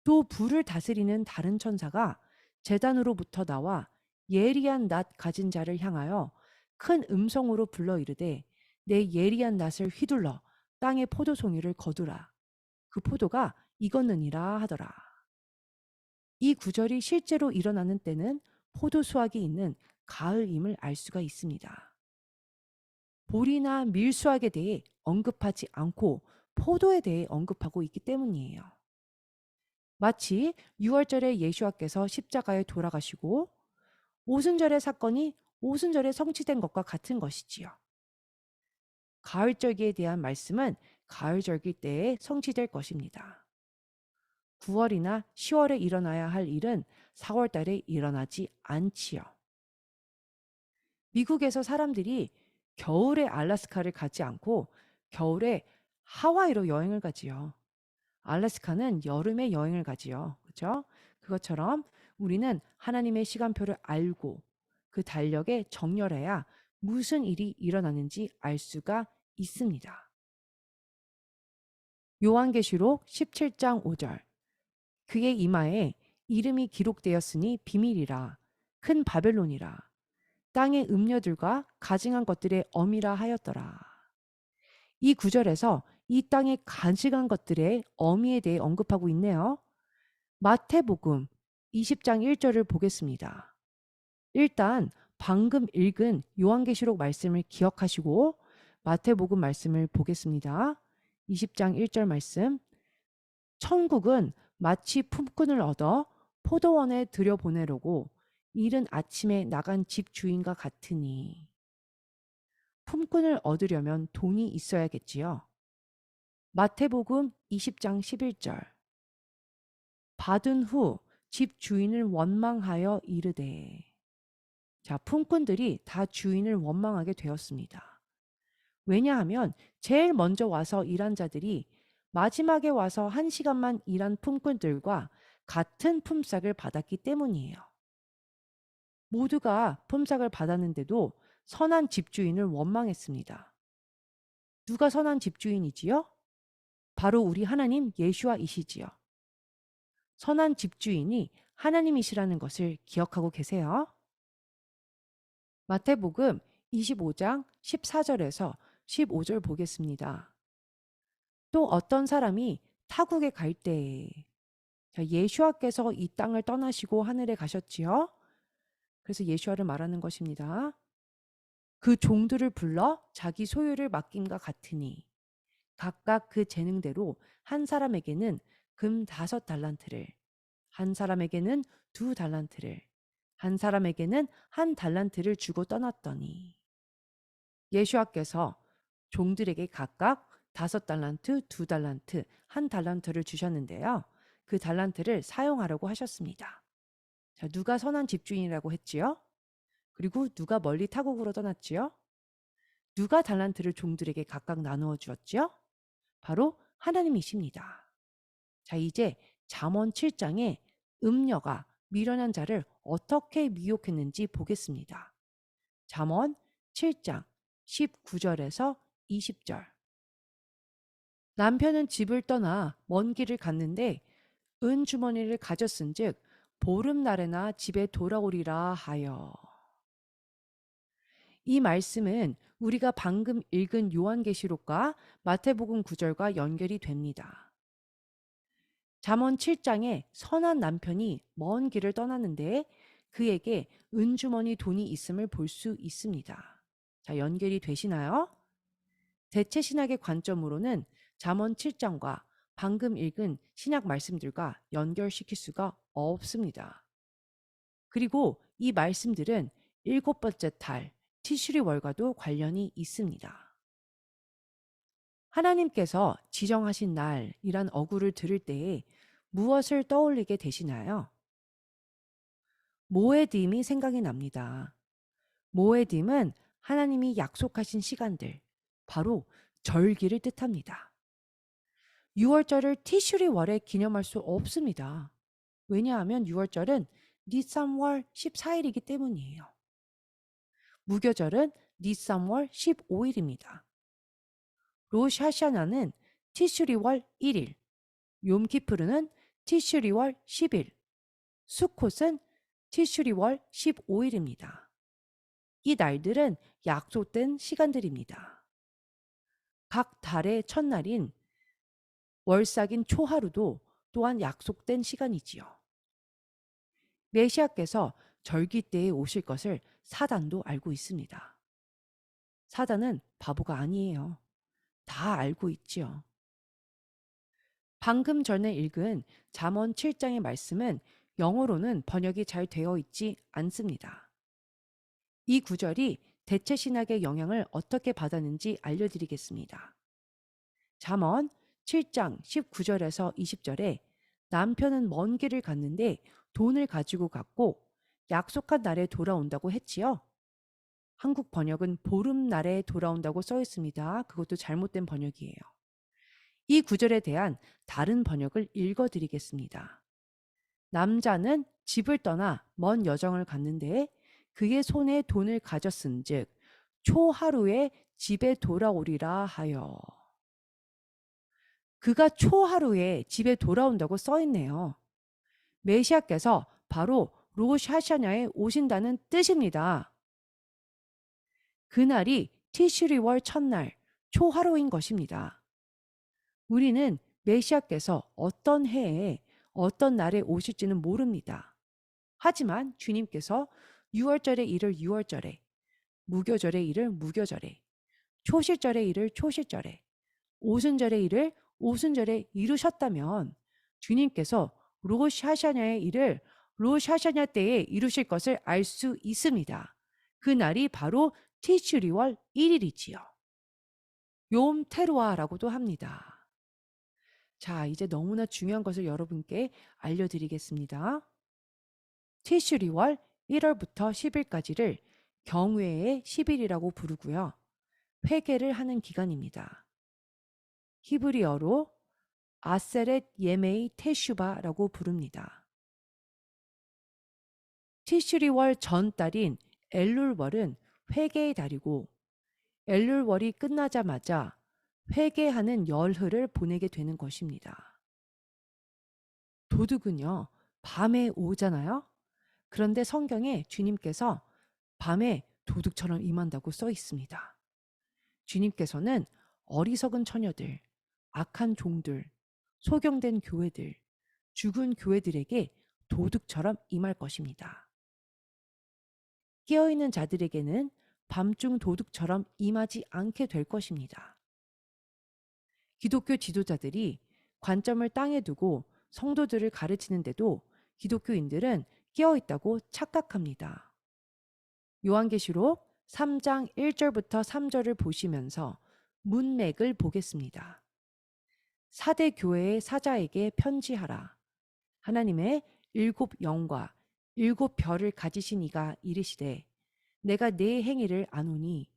또 불을 다스리는 다른 천사가 제단으로부터 나와 예리한 낫 가진 자를 향하여 큰 음성으로 불러 이르되 내 예리한 낫을 휘둘러 땅의 포도송이를 거두라. 그 포도가 익었느니라 하더라. 이 구절이 실제로 일어나는 때는 포도 수확이 있는 가을임을 알 수가 있습니다. 보리나 밀 수확에 대해 언급하지 않고 포도에 대해 언급하고 있기 때문이에요. 마치 6월절에 예수와께서 십자가에 돌아가시고 오순절의 사건이 오순절에 성취된 것과 같은 것이지요. 가을절기에 대한 말씀은 가을절기 때에 성취될 것입니다. 9월이나 10월에 일어나야 할 일은 4월 달에 일어나지 않지요. 미국에서 사람들이 겨울에 알래스카를 가지 않고 겨울에 하와이로 여행을 가지요. 알래스카는 여름에 여행을 가지요. 그렇죠? 그것처럼 우리는 하나님의 시간표를 알고 그 달력에 정렬해야 무슨 일이 일어나는지 알 수가 있습니다. 요한계시록 17장 5절. 그의 이마에 이름이 기록되었으니 비밀이라 큰 바벨론이라 땅의 음녀들과 가증한 것들의 엄이라 하였더라. 이 구절에서 이 땅의 가증한 것들의 어미에 대해 언급하고 있네요. 마태복음 20장 1절을 보겠습니다. 일단 방금 읽은 요한계시록 말씀을 기억하시고 마태복음 말씀을 보겠습니다. 20장 1절 말씀. 천국은 마치 품꾼을 얻어 포도원에 들여보내려고 이른 아침에 나간 집 주인과 같으니. 품꾼을 얻으려면 돈이 있어야겠지요. 마태복음 20장 11절. 받은 후 집 주인을 원망하여 이르되. 자, 품꾼들이 다 주인을 원망하게 되었습니다. 왜냐하면 제일 먼저 와서 일한 자들이 마지막에 와서 1시간만 일한 품꾼들과 같은 품삯을 받았기 때문이에요. 모두가 품삯을 받았는데도 선한 집주인을 원망했습니다. 누가 선한 집주인이지요? 바로 우리 하나님 예슈아이시지요. 선한 집주인이 하나님이시라는 것을 기억하고 계세요. 마태복음 25장 14절에서 15절 보겠습니다. 또 어떤 사람이 타국에 갈 때에 예수와께서 이 땅을 떠나시고 하늘에 가셨지요. 그래서 예수와를 말하는 것입니다. 그 종들을 불러 자기 소유를 맡김과 같으니 각각 그 재능대로 한 사람에게는 금 5달란트를, 한 사람에게는 2달란트를, 한 사람에게는 1달란트를 주고 떠났더니 예수와께서 종들에게 각각 5달란트, 2달란트, 1달란트를 주셨는데요. 그 달란트를 사용하라고 하셨습니다. 자, 누가 선한 집주인이라고 했지요? 그리고 누가 멀리 타국으로 떠났지요? 누가 달란트를 종들에게 각각 나누어 주었지요? 바로 하나님이십니다. 자, 이제 잠언 7장에 음녀가 미련한 자를 어떻게 미혹했는지 보겠습니다. 잠언 7장 19절에서 20절. 남편은 집을 떠나 먼 길을 갔는데 은 주머니를 가졌은즉 보름날에나 집에 돌아오리라 하여. 이 말씀은 우리가 방금 읽은 요한계시록과 마태복음 9절과 연결이 됩니다. 잠언 7장에 선한 남편이 먼 길을 떠났는데 그에게 은주머니 돈이 있음을 볼 수 있습니다. 자, 연결이 되시나요? 대체 신학의 관점으로는 잠언 7장과 방금 읽은 신약 말씀들과 연결시킬 수가 없습니다. 그리고 이 말씀들은 7번째 달 티슈리 월과도 관련이 있습니다. 하나님께서 지정하신 날이란 어구를 들을 때에 무엇을 떠올리게 되시나요? 모에딤이 생각이 납니다. 모에딤은 하나님이 약속하신 시간들, 바로 절기를 뜻합니다. 6월절을 티슈리 월에 기념할 수 없습니다. 왜냐하면 6월절은 니산월 14일이기 때문이에요. 무교절은 니산월 15일입니다. 로샤샤나는 티슈리월 1일, 욤키프르는 티슈리월 10일, 수콧은 티슈리월 15일입니다. 이 날들은 약속된 시간들입니다. 각 달의 첫날인 월삭인 초하루도 또한 약속된 시간이지요. 메시아께서 절기 때에 오실 것을 사단도 알고 있습니다. 사단은 바보가 아니에요. 다 알고 있지요. 방금 전에 읽은 잠언 7장의 말씀은 영어로는 번역이 잘 되어 있지 않습니다. 이 구절이 대체 신학의 영향을 어떻게 받았는지 알려드리겠습니다. 잠언 7장 19절에서 20절에 남편은 먼 길을 갔는데 돈을 가지고 갔고 약속한 날에 돌아온다고 했지요. 한국 번역은 보름날에 돌아온다고 써 있습니다. 그것도 잘못된 번역이에요. 이 구절에 대한 다른 번역을 읽어드리겠습니다. 남자는 집을 떠나 먼 여정을 갔는데 그의 손에 돈을 가졌은즉 초하루에 집에 돌아오리라 하여. 그가 초하루에 집에 돌아온다고 써 있네요. 메시아께서 바로 로시 하샤냐에 오신다는 뜻입니다. 그날이 티슈리월 첫날 초하루인 것입니다. 우리는 메시아께서 어떤 해에 어떤 날에 오실지는 모릅니다. 하지만 주님께서 6월절의 일을 6월절에, 무교절의 일을 무교절에, 초실절의 일을 초실절에, 오순절의 일을 오순절에 이루셨다면 주님께서 로시 하샤냐의 일을 로시 하샤냐 때에 이루실 것을 알 수 있습니다. 그 날이 바로 티슈리월 1일이지요. 욤 테루아라고도 합니다. 자, 이제 너무나 중요한 것을 여러분께 알려드리겠습니다. 티슈리월 1월부터 10일까지를 경외의 10일이라고 부르고요. 회개를 하는 기간입니다. 히브리어로 아세렛 예메이 테슈바라고 부릅니다. 티슈리월 전 달인 엘룰월은 회개의 달이고 엘룰월이 끝나자마자 회개하는 열흘을 보내게 되는 것입니다. 도둑은요, 밤에 오잖아요. 그런데 성경에 주님께서 밤에 도둑처럼 임한다고 써 있습니다. 주님께서는 어리석은 처녀들, 악한 종들, 소경된 교회들, 죽은 교회들에게 도둑처럼 임할 것입니다. 깨어있는 자들에게는 밤중 도둑처럼 임하지 않게 될 것입니다. 기독교 지도자들이 관점을 땅에 두고 성도들을 가르치는데도 기독교인들은 깨어있다고 착각합니다. 요한계시록 3장 1절부터 3절을 보시면서 문맥을 보겠습니다. 사대 교회의 사자에게 편지하라. 하나님의 7 영과 7 별을 가지신 이가 이르시되 내가 네 행위를 아노니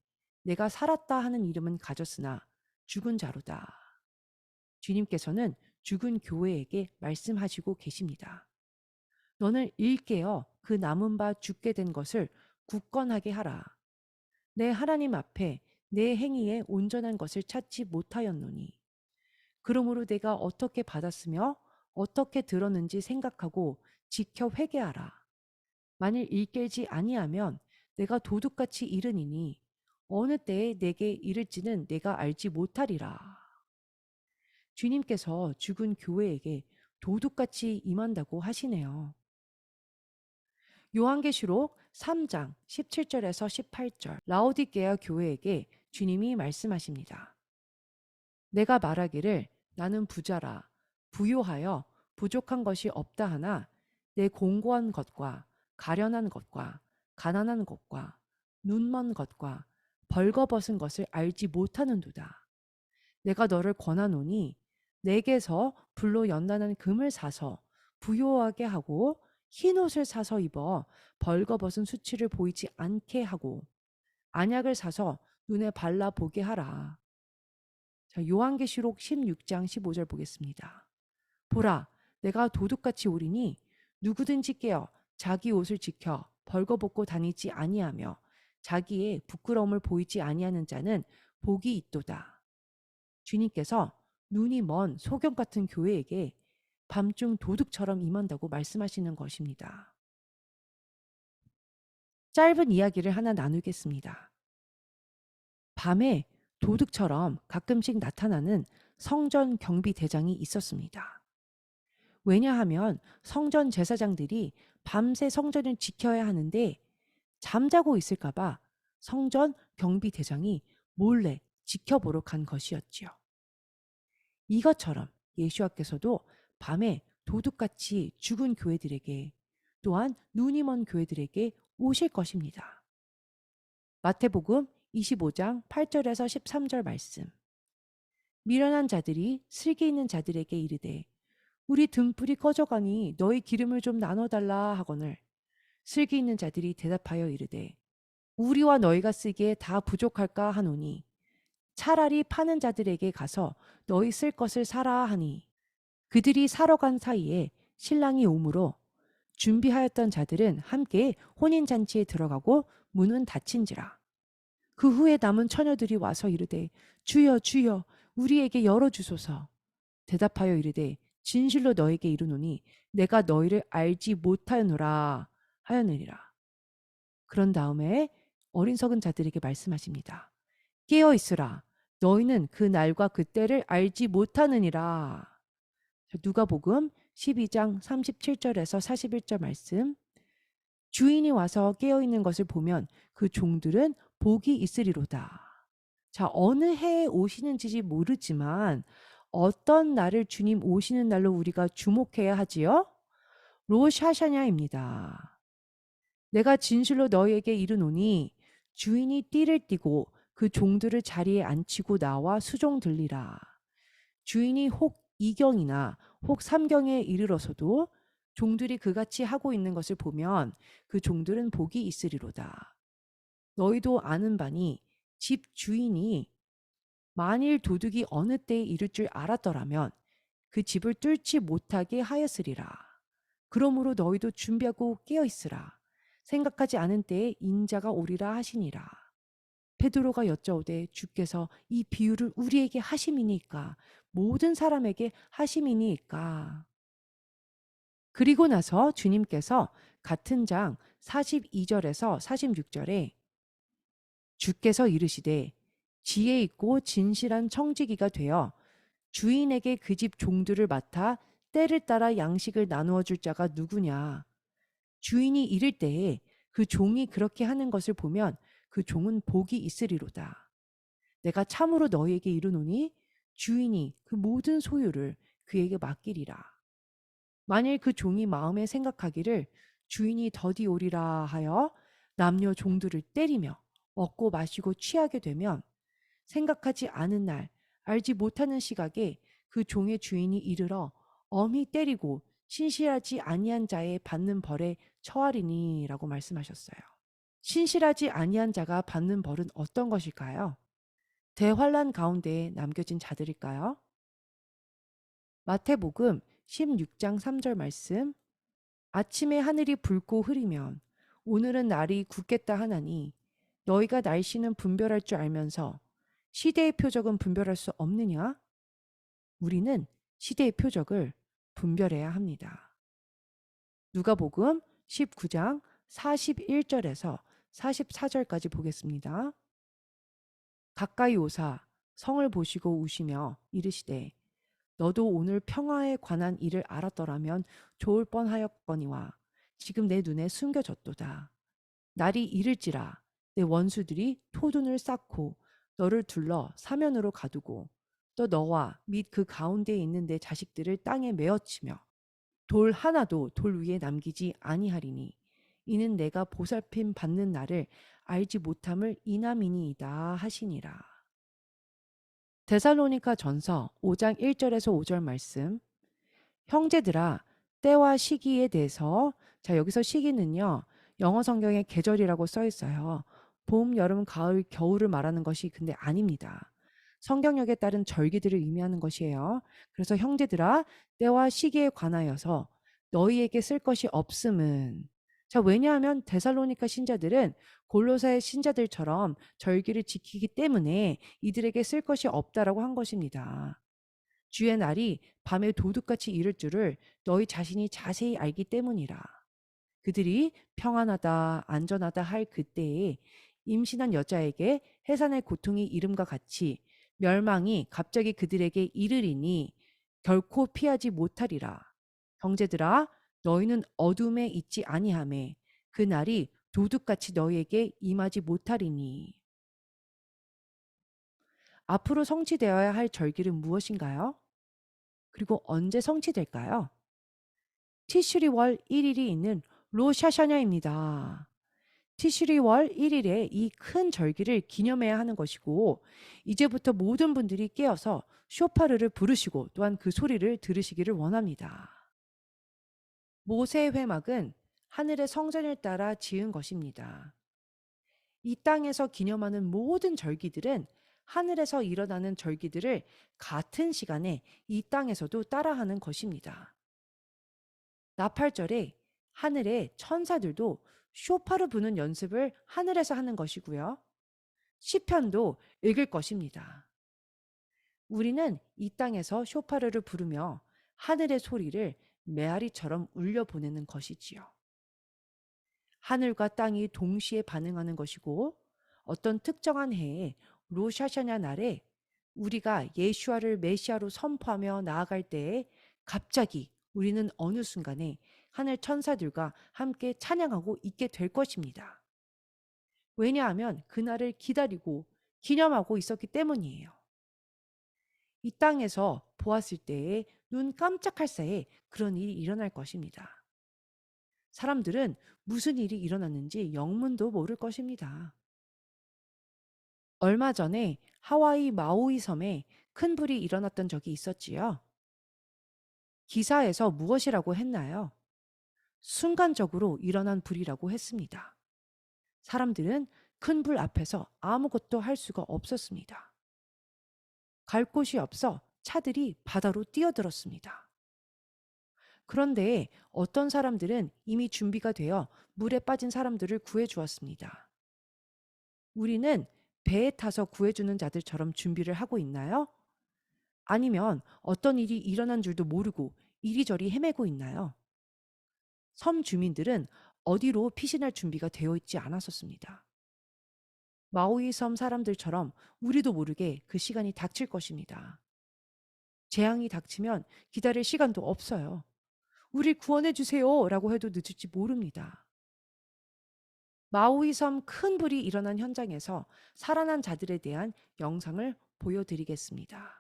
내가 살았다 하는 이름은 가졌으나 죽은 자로다. 주님께서는 죽은 교회에게 말씀하시고 계십니다. 너는 일깨어 그 남은 바 죽게 된 것을 굳건하게 하라. 내 하나님 앞에 내 행위에 온전한 것을 찾지 못하였노니. 그러므로 내가 어떻게 받았으며 어떻게 들었는지 생각하고 지켜 회개하라. 만일 일깨지 아니하면 내가 도둑같이 이르니니 어느 때에 내게 이를지는 내가 알지 못하리라. 주님께서 죽은 교회에게 도둑같이 임한다고 하시네요. 요한계시록 3장 17절에서 18절 라오디게아 교회에게 주님이 말씀하십니다. 내가 말하기를 나는 부자라 부요하여 부족한 것이 없다 하나 내 공고한 것과 가련한 것과 가난한 것과 눈먼 것과 벌거벗은 것을 알지 못하는도다. 내가 너를 권하노니 내게서 불로 연단한 금을 사서 부요하게 하고 흰 옷을 사서 입어 벌거벗은 수치를 보이지 않게 하고 안약을 사서 눈에 발라 보게 하라. 자, 요한계시록 16장 15절 보겠습니다. 보라, 내가 도둑같이 오리니 누구든지 깨어 자기 옷을 지켜 벌거벗고 다니지 아니하며 자기의 부끄러움을 보이지 아니하는 자는 복이 있도다. 주님께서 눈이 먼 소경 같은 교회에게 밤중 도둑처럼 임한다고 말씀하시는 것입니다. 짧은 이야기를 하나 나누겠습니다. 밤에 도둑처럼 가끔씩 나타나는 성전 경비대장이 있었습니다. 왜냐하면 성전 제사장들이 밤새 성전을 지켜야 하는데 잠자고 있을까봐 성전 경비대장이 몰래 지켜보러 간 것이었지요. 이것처럼 예수와께서도 밤에 도둑같이 죽은 교회들에게 또한 눈이 먼 교회들에게 오실 것입니다. 마태복음 25장 8절에서 13절 말씀. 미련한 자들이 슬기 있는 자들에게 이르되 우리 등불이 꺼져가니 너희 기름을 좀 나눠달라 하거늘 슬기 있는 자들이 대답하여 이르되 우리와 너희가 쓰기에 다 부족할까 하노니 차라리 파는 자들에게 가서 너희 쓸 것을 사라 하니 그들이 사러 간 사이에 신랑이 오므로 준비하였던 자들은 함께 혼인잔치에 들어가고 문은 닫힌지라. 그 후에 남은 처녀들이 와서 이르되 주여 주여 우리에게 열어주소서. 대답하여 이르되 진실로 너에게 이르노니 내가 너희를 알지 못하노라 하였느니라. 그런 다음에 어린석은 자들에게 말씀하십니다. 깨어 있으라. 너희는 그 날과 그 때를 알지 못하느니라. 누가복음 12장 37절에서 41절 말씀. 주인이 와서 깨어 있는 것을 보면 그 종들은 복이 있으리로다. 자, 어느 해에 오시는지 모르지만 어떤 날을 주님 오시는 날로 우리가 주목해야 하지요? 로샤샤냐입니다. 내가 진실로 너희에게 이르노니 주인이 띠를 띠고 그 종들을 자리에 앉히고 나와 수종 들리라. 주인이 혹 이경이나 혹 삼경에 이르러서도 종들이 그같이 하고 있는 것을 보면 그 종들은 복이 있으리로다. 너희도 아는 바니 집 주인이 만일 도둑이 어느 때에 이를 줄 알았더라면 그 집을 뚫지 못하게 하였으리라. 그러므로 너희도 준비하고 깨어 있으라. 생각하지 않은 때에 인자가 오리라 하시니라. 베드로가 여짜오되 주께서 이 비유를 우리에게 하심이니까 모든 사람에게 하심이니까. 그리고 나서 주님께서 같은 장 42절에서 46절에 주께서 이르시되 지혜 있고 진실한 청지기가 되어 주인에게 그 집 종들을 맡아 때를 따라 양식을 나누어 줄 자가 누구냐. 주인이 이를 때에 그 종이 그렇게 하는 것을 보면 그 종은 복이 있으리로다. 내가 참으로 너희에게 이르노니 주인이 그 모든 소유를 그에게 맡기리라. 만일 그 종이 마음에 생각하기를 주인이 더디 오리라 하여 남녀 종들을 때리며 먹고 마시고 취하게 되면 생각하지 않은 날 알지 못하는 시각에 그 종의 주인이 이르러 엄히 때리고 신실하지 아니한 자의 받는 벌에 처하리니라고 말씀하셨어요. 신실하지 아니한 자가 받는 벌은 어떤 것일까요? 대환란 가운데 남겨진 자들일까요? 마태복음 16장 3절 말씀. 아침에 하늘이 붉고 흐리면 오늘은 날이 굳겠다 하나니 너희가 날씨는 분별할 줄 알면서 시대의 표적은 분별할 수 없느냐? 우리는 시대의 표적을 분별해야 합니다. 누가복음 19장 41절에서 44절까지 보겠습니다. 가까이 오사 성을 보시고 우시며 이르시되 너도 오늘 평화에 관한 일을 알았더라면 좋을 뻔하였거니와 지금 내 눈에 숨겨졌도다. 날이 이를지라 내 원수들이 토둔을 쌓고 너를 둘러 사면으로 가두고 또 너와 및 그 가운데에 있는 내 자식들을 땅에 메어치며 돌 하나도 돌 위에 남기지 아니하리니 이는 내가 보살핌 받는 날을 알지 못함을 이남이니이다 하시니라. 데살로니가 전서 5장 1절에서 5절 말씀. 형제들아 때와 시기에 대해서, 자 여기서 시기는요 영어 성경에 계절이라고 써 있어요. 봄, 여름, 가을, 겨울을 말하는 것이 근데 아닙니다. 성경역에 따른 절기들을 의미하는 것이에요. 그래서 형제들아 때와 시기에 관하여서 너희에게 쓸 것이 없음은, 자 왜냐하면 데살로니가 신자들은 골로새 신자들처럼 절기를 지키기 때문에 이들에게 쓸 것이 없다라고 한 것입니다. 주의 날이 밤에 도둑같이 이를 줄을 너희 자신이 자세히 알기 때문이라. 그들이 평안하다 안전하다 할 그때에 임신한 여자에게 해산의 고통이 이름과 같이 멸망이 갑자기 그들에게 이르리니 결코 피하지 못하리라. 형제들아 너희는 어둠에 있지 아니하매 그 날이 도둑같이 너희에게 임하지 못하리니. 앞으로 성취되어야 할 절기는 무엇인가요? 그리고 언제 성취될까요? 티슈리월 1일이 있는 로샤샤냐입니다. 티슈리월 1일에 이 큰 절기를 기념해야 하는 것이고 이제부터 모든 분들이 깨어서 쇼파르를 부르시고 또한 그 소리를 들으시기를 원합니다. 모세의 회막은 하늘의 성전을 따라 지은 것입니다. 이 땅에서 기념하는 모든 절기들은 하늘에서 일어나는 절기들을 같은 시간에 이 땅에서도 따라하는 것입니다. 나팔절에 하늘의 천사들도 쇼파를 부는 연습을 하늘에서 하는 것이고요. 시편도 읽을 것입니다. 우리는 이 땅에서 쇼파르를 부르며 하늘의 소리를 메아리처럼 울려보내는 것이지요. 하늘과 땅이 동시에 반응하는 것이고 어떤 특정한 해에 로샤샤냐 날에 우리가 예슈아를 메시아로 선포하며 나아갈 때에 갑자기 우리는 어느 순간에 하늘 천사들과 함께 찬양하고 있게 될 것입니다. 왜냐하면 그날을 기다리고 기념하고 있었기 때문이에요. 이 땅에서 보았을 때에 눈 깜짝할 새에 그런 일이 일어날 것입니다. 사람들은 무슨 일이 일어났는지 영문도 모를 것입니다. 얼마 전에 하와이 마우이 섬에 큰 불이 일어났던 적이 있었지요. 기사에서 무엇이라고 했나요? 순간적으로 일어난 불이라고 했습니다. 사람들은 큰 불 앞에서 아무것도 할 수가 없었습니다. 갈 곳이 없어 차들이 바다로 뛰어들었습니다. 그런데 어떤 사람들은 이미 준비가 되어 물에 빠진 사람들을 구해 주었습니다. 우리는 배에 타서 구해주는 자들처럼 준비를 하고 있나요? 아니면 어떤 일이 일어난 줄도 모르고 이리저리 헤매고 있나요? 섬 주민들은 어디로 피신할 준비가 되어 있지 않았었습니다. 마우이 섬 사람들처럼 우리도 모르게 그 시간이 닥칠 것입니다. 재앙이 닥치면 기다릴 시간도 없어요. 우리 구원해 주세요 라고 해도 늦을지 모릅니다. 마우이 섬 큰 불이 일어난 현장에서 살아난 자들에 대한 영상을 보여드리겠습니다.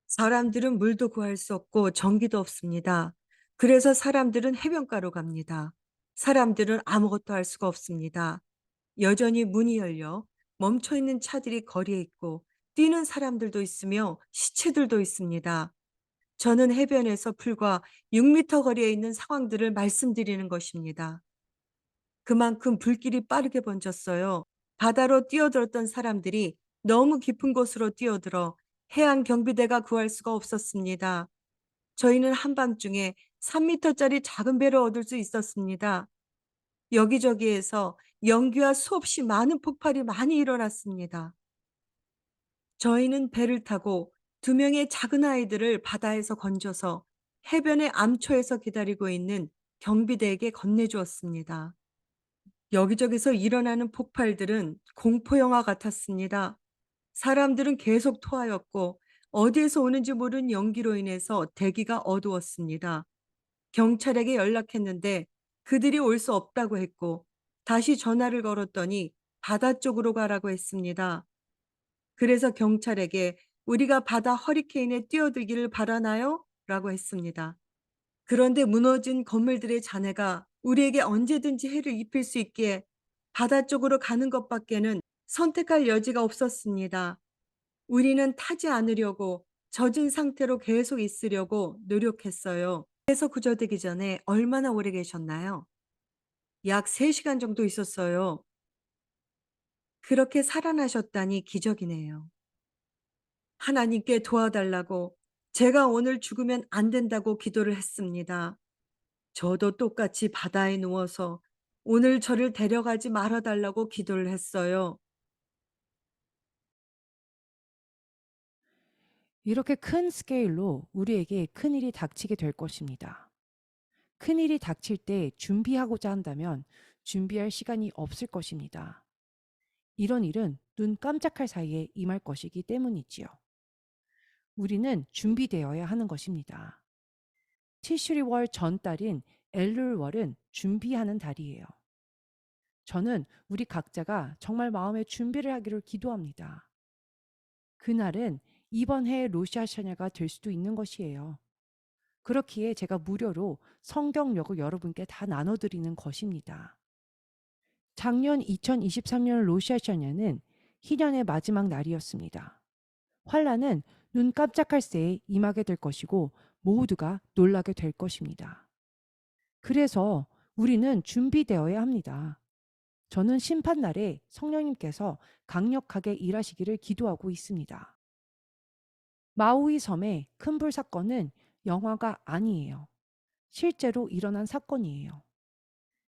사람들은 물도 구할 수 없고 전기도 없습니다. 그래서 사람들은 해변가로 갑니다. 사람들은 아무것도 할 수가 없습니다. 여전히 문이 열려 멈춰 있는 차들이 거리에 있고 뛰는 사람들도 있으며 시체들도 있습니다. 저는 해변에서 불과 6미터 거리에 있는 상황들을 말씀드리는 것입니다. 그만큼 불길이 빠르게 번졌어요. 바다로 뛰어들었던 사람들이 너무 깊은 곳으로 뛰어들어 해안 경비대가 구할 수가 없었습니다. 저희는 한밤중에 3미터짜리 작은 배를 얻을 수 있었습니다. 여기저기에서 연기와 수없이 많은 폭발이 많이 일어났습니다. 저희는 배를 타고 2명의 작은 아이들을 바다에서 건져서 해변의 암초에서 기다리고 있는 경비대에게 건네주었습니다. 여기저기서 일어나는 폭발들은 공포영화 같았습니다. 사람들은 계속 토하였고 어디에서 오는지 모르는 연기로 인해서 대기가 어두웠습니다. 경찰에게 연락했는데 그들이 올 수 없다고 했고 다시 전화를 걸었더니 바다 쪽으로 가라고 했습니다. 그래서 경찰에게 우리가 바다 허리케인에 뛰어들기를 바라나요? 라고 했습니다. 그런데 무너진 건물들의 잔해가 우리에게 언제든지 해를 입힐 수 있기에 바다 쪽으로 가는 것밖에는 선택할 여지가 없었습니다. 우리는 타지 않으려고 젖은 상태로 계속 있으려고 노력했어요. 그래서 구조되기 전에 얼마나 오래 계셨나요? 약 3시간 정도 있었어요. 그렇게 살아나셨다니 기적이네요. 하나님께 도와달라고 제가 오늘 죽으면 안 된다고 기도를 했습니다. 저도 똑같이 바다에 누워서 오늘 저를 데려가지 말아 달라고 기도를 했어요. 이렇게 큰 스케일로 우리에게 큰일이 닥치게 될 것입니다. 큰일이 닥칠 때 준비하고자 한다면 준비할 시간이 없을 것입니다. 이런 일은 눈 깜짝할 사이에 임할 것이기 때문이지요. 우리는 준비되어야 하는 것입니다. 티슈리월 전 달인 엘룰월은 준비하는 달이에요. 저는 우리 각자가 정말 마음의 준비를 하기를 기도합니다. 그날은 이번 해의 로시아샤냐가 될 수도 있는 것이에요. 그렇기에 제가 무료로 성경역을 여러분께 다 나눠드리는 것입니다. 작년 2023년 로시아샤냐는 희년의 마지막 날이었습니다. 환란은 눈 깜짝할 새에 임하게 될 것이고 모두가 놀라게 될 것입니다. 그래서 우리는 준비되어야 합니다. 저는 심판날에 성령님께서 강력하게 일하시기를 기도하고 있습니다. 마우이 섬의 큰 불 사건은 영화가 아니에요. 실제로 일어난 사건이에요.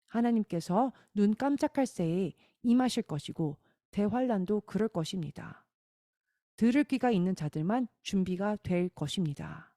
하나님께서 눈 깜짝할 새에 임하실 것이고 대환란도 그럴 것입니다. 들을 귀가 있는 자들만 준비가 될 것입니다.